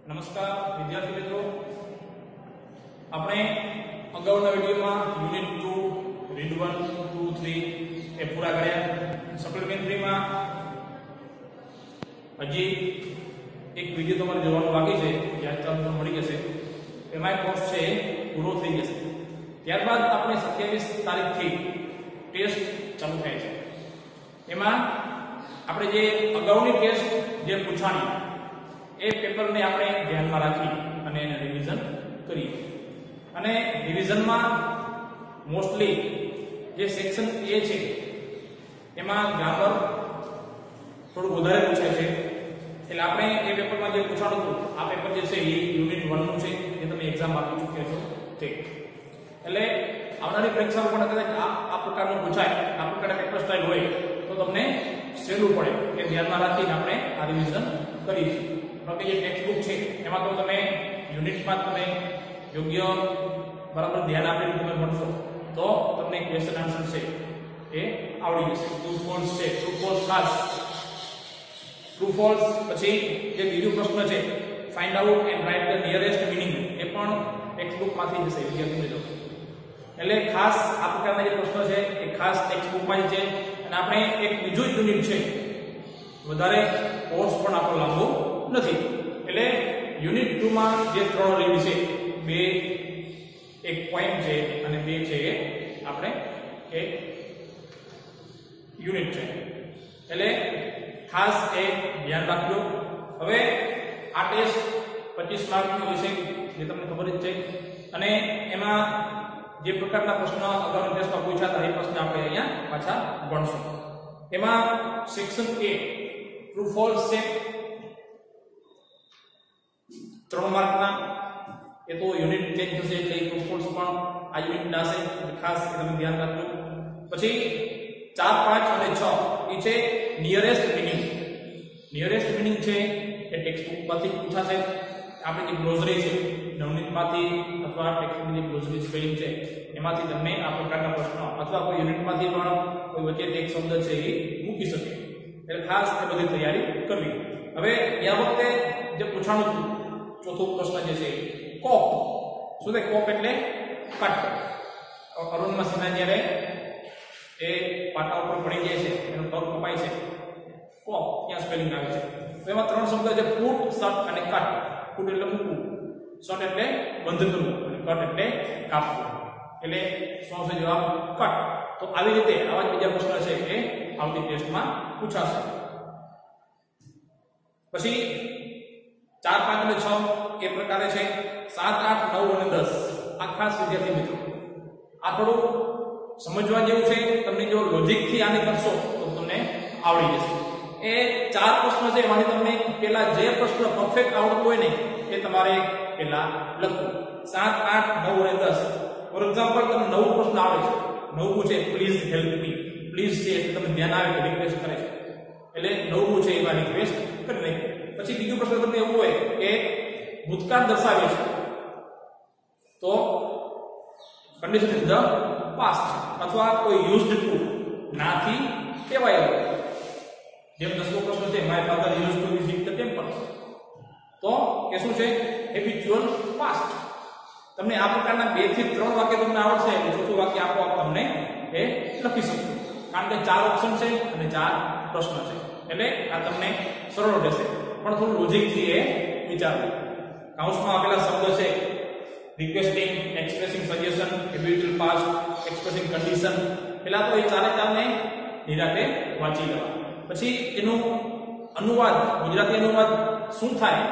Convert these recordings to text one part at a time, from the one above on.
નમસ્કાર વિદ્યાર્થી મિત્રો, આપણે અગાઉના વિડિયોમાં યુનિટ 2 રીડ 1 2 3 એ પૂરા કર્યા. સપ્લિમેન્ટરીમાં હજી એક વિડિયો તમારે જોવાનું બાકી છે, યાદ તમને મળી જશે. એમાં કોર્સ છે પૂરો થઈ જશે. ત્યારબાદ આપણે 27 તારીખથી ટેસ્ટ ચાલુ થાય છે. એમાં આપણે જે અગાઉની ટેસ્ટ જે પૂછાણી એ પેપરને આપણે ધ્યાનમાં રાખી અને એને રિવિઝન કરીએ. અને રિવિઝનમાં મોસ્ટલી જે સેક્શન એ છે એમાં ગ્રામર થોડું વધારે પૂછાય છે. એટલે આપણે એ પેપરમાં જે પૂછાણું હતું, આ પેપર જે છે એ યુનિટ 1 નું છે, જે તમે એક્ઝામ આપી ચૂક્યા છો તે. એટલે આવનારી પરીક્ષામાં પણ કદાચ આ પ્રકારનું પૂછાય, આ પ્રકારના પેપર સ્ટાઇલ હોય તો તમને સહેલું પડે કે ધ્યાનમાં રાખીને આપણે આ રિવિઝન કરીશું. બાકી જે ટેક્સ્ટ બુક છે એમાં તો તમે યુનિટમાં તમે યોગ્ય બરાબર ધ્યાન આપીને તમે ભણશો તો તમને ક્વેશ્ચન આન્સર છે એ આવડી જશે. ટ્રુ ફોલ્સ છે, ટ્રુ ફોલ્સ ખાસ ટ્રુ ફોલ્સ. પછી જે બીજો પ્રશ્ન છે find out and write the nearest meaning, એ પણ ટેક્સ્ટ બુકમાંથી જશે વિદ્યાર્થી મિત્રો. એટલે ખાસ આ પ્રકારના જે પ્રશ્નો છે એ ખાસ ટેક્સ્ટ બુકમાં છે. અને આપણે એક બીજું યુનિટ છે, વધારે કોર્સ પણ આપણો લાંબો નથી. એટલે યુનિટ 2 માં જે 3 રીડ છે, 2 એક પોઈન્ટ છે અને 2 છે એ આપણે એક યુનિટ છે. એટલે ખાસ એ ધ્યાન રાખજો. હવે આ ટેસ્ટ 25 માર્કનો વિષય જે તમને ખબર જ છે. અને એમાં જે પ્રકારના પ્રશ્નો અગાઉના ટેસ્ટમાં પૂછ્યા હતા એ પ્રશ્ન આપણે અહીંયા પાછા ભણશું. એમાં સેક્શન A ટ્રુ ફોલ્સ છે, 3 માર્કના. એ તો યુનિટ ચેન્જ થશે એટલે ટ્રુ ફોલ્સ પણ આ યુનિટના હશે, ખાસ તમે ધ્યાન રાખજો. પછી 4 5 અને 6 એ છે નિયરેસ્ટ મીનિંગ. નિયરેસ્ટ મીનિંગ છે એ ટેક્સ્ટ બુકમાંથી પૂછાશે. આપણે જે ગ્લોસરી છે નવનીતમાંથી અથવા ટેક્સ્ટની જે ગ્લોસરી સ્પેલિંગ છે એમાંથી તમને આ પ્રકારના પ્રશ્નો અથવા કોઈ યુનિટમાંથી પણ કોઈ વચ્ચે એક શબ્દ છે એ મૂકી શકે. એટલે ખાસ એ બધી તૈયારી કરવી. હવે આ વખતે જે પૂછાણું હતું, ચોથો પ્રશ્ન જે છે કોપ. શું છે કોપ? એટલે કટ. અરુણમાં સિન્હા જ્યારે એ પાટા ઉપર પડી જાય છે, એનો પગ કપાય છે, કોપ ત્યાં સ્પેલિંગ આવે છે. તો એમાં 3 શબ્દ છે, પુટ, શટ અને કટ. પુટ એટલે મૂકવું, શટ એટલે બંધ કરવું અને કટ એટલે કાપવું. એટલે શું છે જવાબ? કટ. તો આવી રીતે આવા જ બીજા પ્રશ્ન છે કે આવતી ટેસ્ટમાં પૂછાશે. પછી 4 5 અને 6 એ પ્રકારે છે. 7 8 9 અને 10 આ ખાસ વિદ્યાર્થી મિત્રો આ થોડું સમજવા જેવું છે. તમને જો લોજિકથી આને કરશો તો તમને આવડી જશે. એ 4 પ્રશ્ન છે, એમાંથી તમને પેલા જે પ્રશ્ન પરફેક્ટ આવડતું હોય ને એ તમારે પેલા લખવું. 7 8 9 અને 10. ફોર એક્ઝામ્પલ તમને 9 પ્રશ્ન આવે છે, 9 છે પ્લીઝ હેલ્પ મી. પ્લીઝ છે એટલે તમને ધ્યાન આવે કે રિક્વેસ્ટ કરે છે, એટલે 9 છે એમાં રિક્વેસ્ટ કરી નાખી. પછી બીજો પ્રશ્ન તમને એવું હોય કે ભૂતકાળ દર્શાવે છે તો કન્ડિશન ઇઝ ધ પાસ્ટ અથવા કોઈ યુઝડ ટુ નાથી કહેવાય. જેમ 10મો પ્રશ્ન છે my father use to visit the temple, તો કે શું છે? Habitual past. તમને આ પ્રકારના 2 થી 3 વાક્ય તમને આવડશે એટલે ચોથું વાક્ય આપોઆપ તમને એ લખી શકશો. કારણ કે 4 ઓપ્શન છે અને 4 પ્રશ્ન છે, એટલે આ તમને સરળ રહેશે. પણ થોડું લોજિકથી એ વિચારવું. કાઉન્સમાં આપેલા શબ્દ છે requesting, expressing suggestion, habitual past, expressing condition. પહેલા તો એ 4 ને નિરાતે વાંચી લેવા. પછી એનું અનુવાદ, ગુજરાતી અનુવાદ શું થાય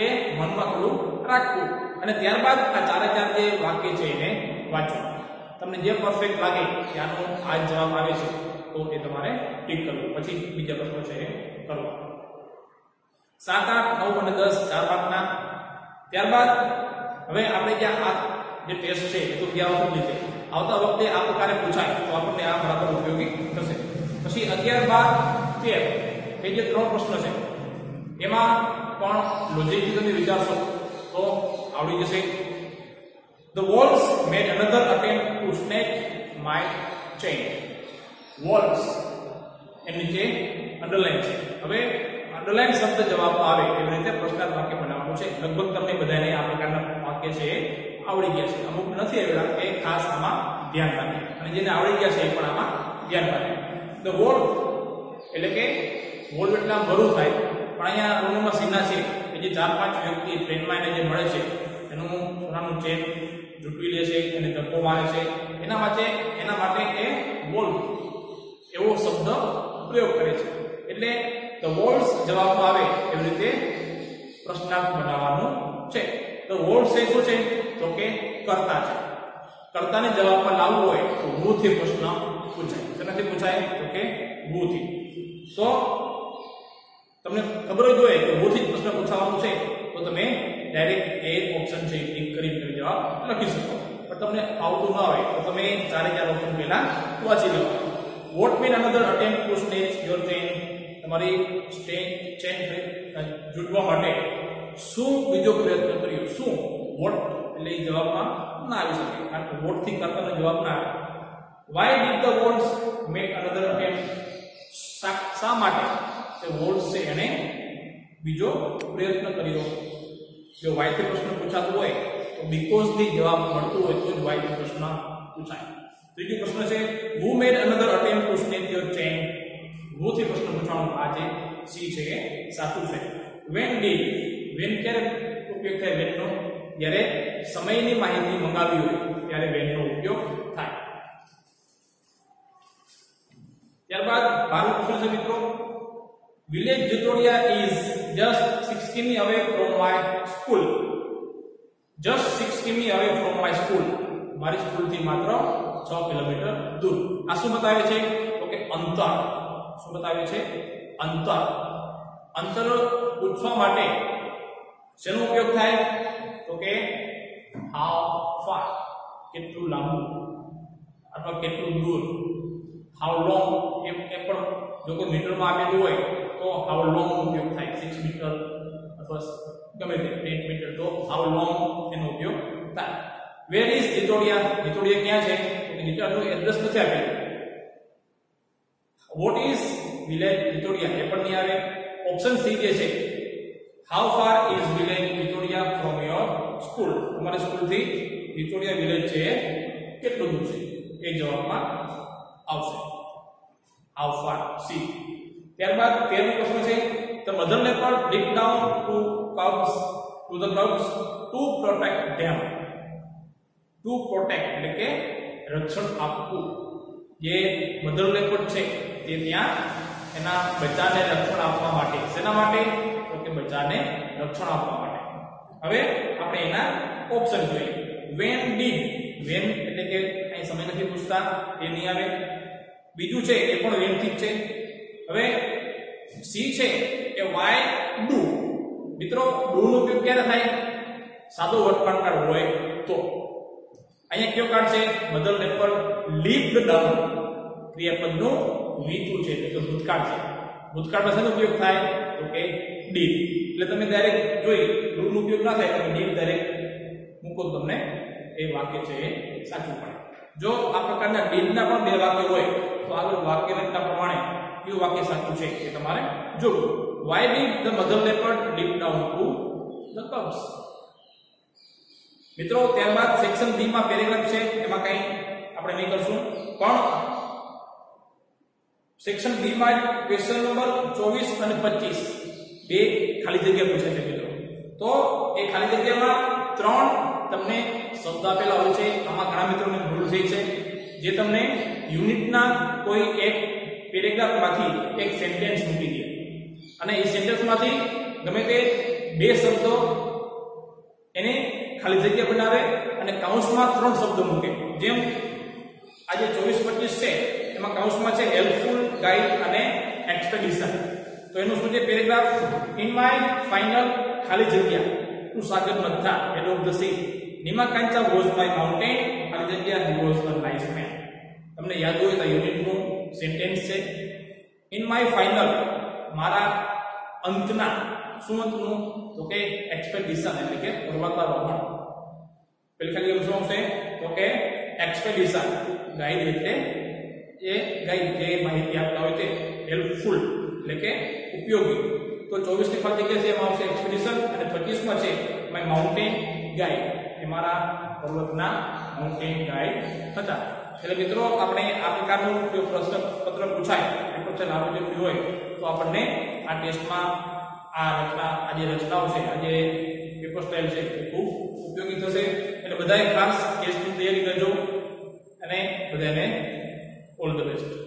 એ મનમાં થોડું રાખવું. અને ત્યારબાદ આ 4 જે વાક્ય છે એને વાંચવું. તમને જે પરફેક્ટ લાગે કે આનો આ જ જવાબ આવે છે તો એ તમારે ટીક કરવું. પછી બીજા પ્રશ્નો છે એ કરવા. 7 8 9 અને 10 4 માર્કના. ત્યારબાદ હવે આપણે જ્યાં આ જે ટેસ્ટ છે એ તો ગયા વખત લીધે, આવતા વખતે આ પ્રકારે પૂછાય તો આપણને આ બરાબર ઉપયોગી થશે. પછી 11 12 13 એ જે 3 પ્રશ્ન છે એમાં પણ લોજિકથી તમે વિચારશો તો આવડી જશે. The wolves made another attempt to snatch my chain. Wolves એની નીચે અંડરલાઈન છે. હવે અંડરલાઈન શબ્દ જવાબમાં આવે એવી રીતે પ્રશ્નાર્થ વાક્ય બનાવવાનું છે. लगभग તમને બધાને આ પ્રકારના વાક્ય છે આવડી ગયા છે અમુક નથી આવડ્યા કે ખાસ આમાં ધ્યાન રાખે અને જેને આવડી ગયા છે એ પણ આમાં ધ્યાન રાખે ધ વોલ એટલે કે વોલ એટલે આમ ભરું થાય પણ અહીંયા રોમનમાં સીના છે કે જે 4-5 વ્યક્તિ ટ્રેનમાં એને જે મળે છે એનું સોનાનું ચેન જૂટવી લે છે એને ધક્કો મારે છે એના માટે એ વોલ એવો શબ્દ પ્રયોગ કરે છે એટલે ધ વોલ્સ જવાબમાં આવે એવી રીતે પ્રશ્નાર્થ બનાવવાનું છે ધ વોલ્સ એ શું છે તો કે કર્તા છે કર્તાને જવાબમાં લાવવું હોય તો who થી પ્રશ્ન પૂછાય શેનાથી પૂછાય તો કે who થી તો તમને ખબર જ હોય કે who થી પ્રશ્ન પૂછવાનો છે તો તમે ડાયરેક્ટ એ ઓપ્શન છે ક્લિક કરીને જવાબ લખી શકો પણ તમને આવતું ન આવે તો તમે 4 ઓપ્શન પહેલા વાંચી લો what mean another attempt to snatch your chain તમારી ચેન જૂટવા માટે શું બીજો પ્રયત્ન કર્યો શું what એટલે જવાબમાં ના આવી શકે કારણ કે what થી કરતાનો જવાબ ના આવે why did the wolves make another attempt શા માટે તે wolves છે એને બીજો પ્રયત્ન કર્યો જો why થી પ્રશ્ન પૂછાતો હોય તો because થી જવાબ મળતો હોય તો જ why થી પ્રશ્ન પૂછાય ત્રીજો પ્રશ્ન છે who made another attempt to snatch your chain who થી પ્રશ્ન પૂછવાનો આ જે સી છે એ સાચું છે when ક્યારે ઉપયોગ થાય when નો જ્યારે સમયની માહિતી મંગાવી હોય ત્યારે when નો ઉપયોગ થાય ત્યારબાદ 12 પ્રશ્ન છે મિત્રો village Jitodia is just 6 km away from my school just 6 km away from my school મારી સ્કૂલ થી માત્ર 6 કિલોમીટર દૂર આ શું બતાવે છે તો કે અંતર શું બતાવે છે અંતર પૂછવા માટે શેનો ઉપયોગ થાય તો કે how far કેટલું લાંબુ અથવા કેટલું દૂર how long એ પણ જો કોઈ મીટરમાં આપેલું હોય તો how long ઉપયોગ થાય 6 મીટર અથવા ગમે તે 10 મીટર તો how long એનો ઉપયોગ થાય where is Jitodia ક્યાં છે તો Jitodia એડ્રેસ નથી આપેલું what is village Jitodia એ પણ નહીં આવે ઓપ્શન સી જે છે how far is village Jitodia from your school તમારી સ્કૂલ થી Jitodia village છે કેટલું દૂર છે એ જવાબમાં આવશે how far સી ત્યારબાદ 13નો પ્રશ્ન છે the mother leopard dipped down to the cubs to protect them to protect એટલે કે રક્ષણ આપવું જે મધર લેપર્ડ છે તે ત્યાં એના બચ્ચાને રક્ષણ આપવા માટે શેના માટે તો કે બચ્ચાને રક્ષણ આપવા માટે હવે આપણે એના ઓપ્શન જોઈએ when એટલે કે અહીં સમય નથી પૂછતા એ નહીં આવે બીજું છે એ પણ when થી છે હવે સી છે કે why do મિત્રો do નો ઉપયોગ ક્યારે થાય સાદો વર્તમાન કાળ હોય તો અહીંયા કયો કાર્ડ છે મધર લેપર્ડ લીપ્ડ ડાઉન ક્રિયાપદનું વીતું છે એટલે કે ભૂતકાળ છે ભૂતકાળમાં શેનો ઉપયોગ થાય તો કે ડીડ એટલે તમે ડાયરેક્ટ જોઈ do નો ઉપયોગ ના થાય તમે ડીડ ડાયરેક્ટ મૂકો તમને એ વાક્ય છે એ સાચું પડે જો આ પ્રકારના ડીડના પણ બે વાક્ય હોય તો આગળ વાક્ય રચના પ્રમાણે કયું વાક્ય સાચું છે એ તમારે જોવું why did the mother leopard dip down to the cubs મિત્રો ત્યારબાદ સેક્શન બી માં પેરેગ્રાફ છે એમાં કંઈ આપણે નહીં કરશું પણ સેક્શન બી માં ક્વેશ્ચન નંબર 24 અને 25 બે ખાલી જગ્યા પૂછે છે મિત્રો તો એ ખાલી જગ્યામાં 3 તમને શબ્દ આપેલા હોય છે આમાં ઘણા મિત્રોને ભૂલ થઈ છે જે તમને યુનિટના કોઈ એક પેરેગ્રાફમાંથી એક સેન્ટેન્સ મૂકી દે અને એ સેન્ટેન્સમાંથી ગમે તે બે શબ્દો એને ખાલી જગ્યા બનાવે અને કૌંસમાં 3 શબ્દો મૂકે જેમ આજે 24-25 છે એમાં કૌંસમાં છે હેલ્પફુલ ગાઈડ અને એક્સપેડિશન તો એનું શું છે પેરેગ્રાફ ઇન માય ફાઇનલ ખાલી જગ્યા to Sagarmatha head of the sea Nima Kancha was my mountain ખાલી જગ્યા he was a nice man તમને યાદ હોય તો યુનિટનું સેન્ટેન્સ છે ઇન માય ફાઇનલ મારા અંતના શું અંતનું તો કે એક્સપેડિશન એટલે કે પર્વતારોહણ પેલી ખાલી શું આવશે તો કે એક્સપેડિશન ગાઈડ એટલે એ ગાઈડ જે માહિતી આપતા હોય તે હેલ્પફુલ એટલે કે ઉપયોગી તો 24 ની ખાલી જગ્યા છે એમાં આવશે એક્સપેડિશન અને 25 માં છે એમાં માઉન્ટેન ગાઈડ એ મારા પર્વતના માઉન્ટેન ગાઈડ હતા. એટલે મિત્રો આપણે આ પ્રકારનું જો પ્રશ્ન પત્ર પૂછાય એપ્રોક્શન આવૃત્તિ હોય તો આપણને આ ટેસ્ટમાં આ રચના આ જે રચનાઓ છે આ જે પેપર સ્ટાઇલ છે એ ખૂબ ઉપયોગી થશે. એટલે બધાએ ખાસ ટેસ્ટની તૈયારી કરજો અને બધાને ઓલ ધ બેસ્ટ.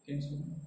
Thanks.